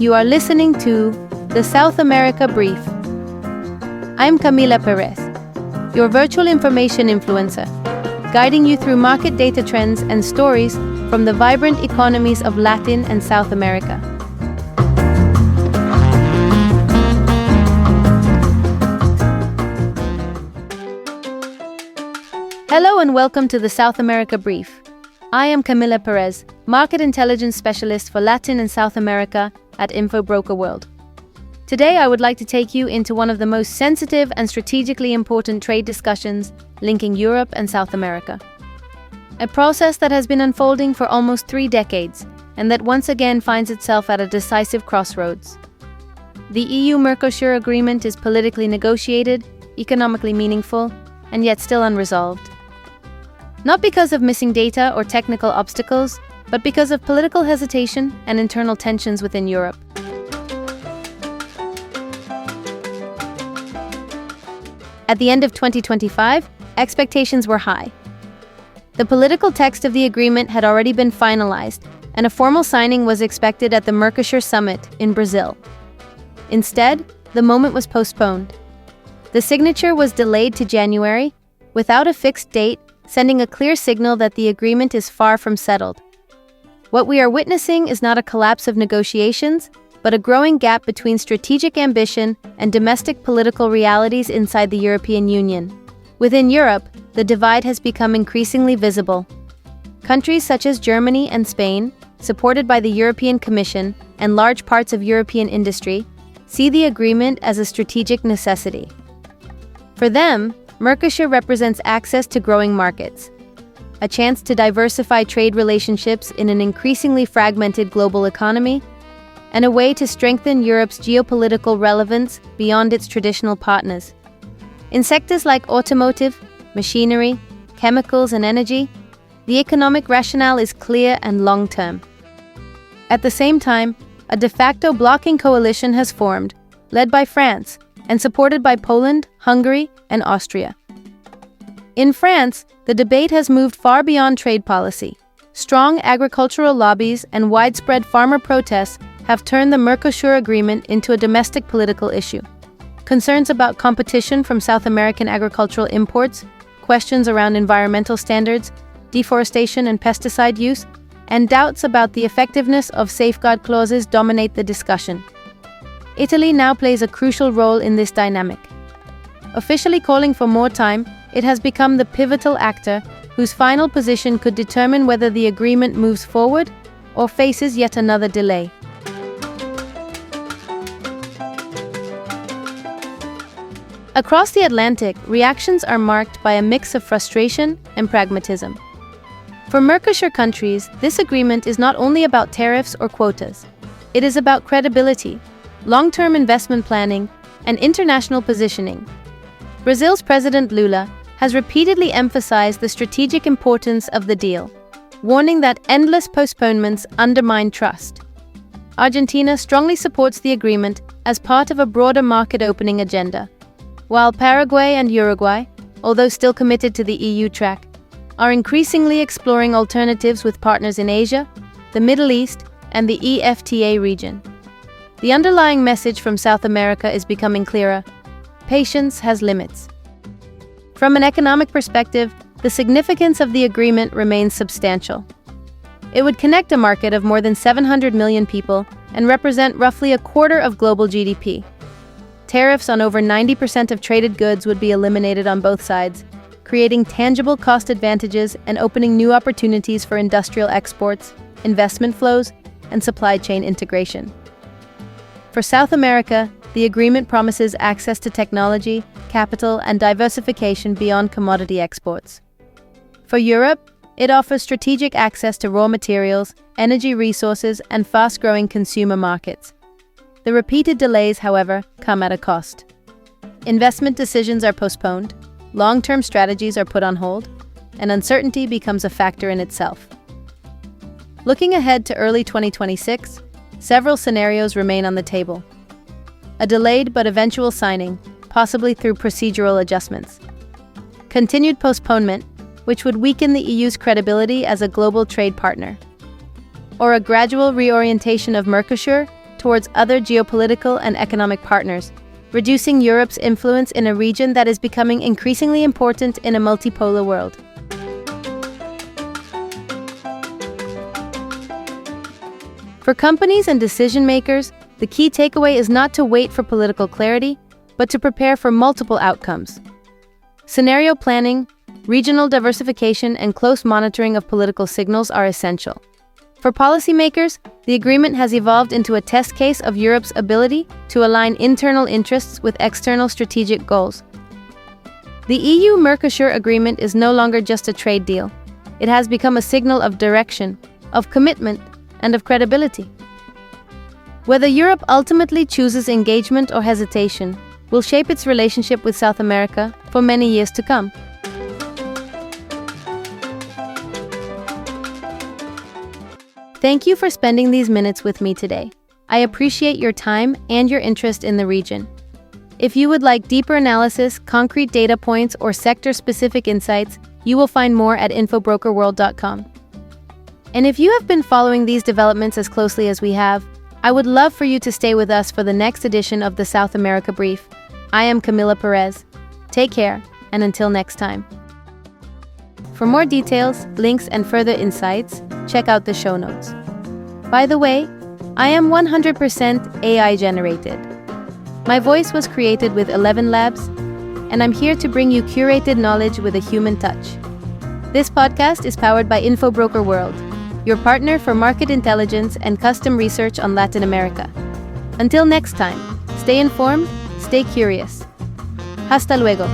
You are listening to the South America Brief. I'm Camila Perez, your virtual information influencer, guiding you through market data trends and stories from the vibrant economies of Latin and South America. Hello and welcome to the South America Brief. I am Camila Perez, Market Intelligence Specialist for Latin and South America at InfoBroker World. Today I would like to take you into one of the most sensitive and strategically important trade discussions linking Europe and South America. A process that has been unfolding for almost 3 decades and that once again finds itself at a decisive crossroads. The EU Mercosur Agreement is politically negotiated, economically meaningful, and yet still unresolved. Not because of missing data or technical obstacles, but because of political hesitation and internal tensions within Europe. At the end of 2025, expectations were high. The political text of the agreement had already been finalized, and a formal signing was expected at the Mercosur Summit in Brazil. Instead, the moment was postponed. The signature was delayed to January, without a fixed date, sending a clear signal that the agreement is far from settled. What we are witnessing is not a collapse of negotiations, but a growing gap between strategic ambition and domestic political realities inside the European Union. Within Europe, the divide has become increasingly visible. Countries such as Germany and Spain, supported by the European Commission and large parts of European industry, see the agreement as a strategic necessity. For them, Mercosur represents access to growing markets, a chance to diversify trade relationships in an increasingly fragmented global economy, and a way to strengthen Europe's geopolitical relevance beyond its traditional partners. In sectors like automotive, machinery, chemicals, and energy, the economic rationale is clear and long-term. At the same time, a de facto blocking coalition has formed, led by France, and supported by Poland, Hungary, and Austria. In France, the debate has moved far beyond trade policy. Strong agricultural lobbies and widespread farmer protests have turned the Mercosur agreement into a domestic political issue. Concerns about competition from South American agricultural imports, questions around environmental standards, deforestation and pesticide use, and doubts about the effectiveness of safeguard clauses dominate the discussion. Italy now plays a crucial role in this dynamic. Officially calling for more time, it has become the pivotal actor whose final position could determine whether the agreement moves forward or faces yet another delay. Across the Atlantic, reactions are marked by a mix of frustration and pragmatism. For Mercosur countries, this agreement is not only about tariffs or quotas. It is about credibility, long-term investment planning, and international positioning. Brazil's President Lula has repeatedly emphasized the strategic importance of the deal, warning that endless postponements undermine trust. Argentina strongly supports the agreement as part of a broader market opening agenda, while Paraguay and Uruguay, although still committed to the EU track, are increasingly exploring alternatives with partners in Asia, the Middle East, and the EFTA region. The underlying message from South America is becoming clearer. Patience has limits. From an economic perspective, the significance of the agreement remains substantial. It would connect a market of more than 700 million people and represent roughly a quarter of global GDP. Tariffs on over 90% of traded goods would be eliminated on both sides, creating tangible cost advantages and opening new opportunities for industrial exports, investment flows, and supply chain integration. For South America, the agreement promises access to technology, capital, and diversification beyond commodity exports. For Europe, it offers strategic access to raw materials, energy resources, and fast-growing consumer markets. The repeated delays, however, come at a cost. Investment decisions are postponed, long-term strategies are put on hold, and uncertainty becomes a factor in itself. Looking ahead to early 2026, several scenarios remain on the table. A delayed but eventual signing, possibly through procedural adjustments. Continued postponement, which would weaken the EU's credibility as a global trade partner. Or a gradual reorientation of Mercosur towards other geopolitical and economic partners, reducing Europe's influence in a region that is becoming increasingly important in a multipolar world. For companies and decision-makers, the key takeaway is not to wait for political clarity, but to prepare for multiple outcomes. Scenario planning, regional diversification, and close monitoring of political signals are essential. For policymakers, the agreement has evolved into a test case of Europe's ability to align internal interests with external strategic goals. The EU Mercosur Agreement is no longer just a trade deal. It has become a signal of direction, of commitment, and of credibility. Whether Europe ultimately chooses engagement or hesitation will shape its relationship with South America for many years to come. Thank you for spending these minutes with me today. I appreciate your time and your interest in the region. If you would like deeper analysis, concrete data points, or sector-specific insights, you will find more at infobrokerworld.com. And if you have been following these developments as closely as we have, I would love for you to stay with us for the next edition of the South America Brief. I am Camila Perez. Take care, and until next time. For more details, links, and further insights, check out the show notes. By the way, I am 100% AI generated. My voice was created with 11 Labs, and I'm here to bring you curated knowledge with a human touch. This podcast is powered by InfoBroker World, your partner for market intelligence and custom research on Latin America. Until next time, stay informed, stay curious. Hasta luego.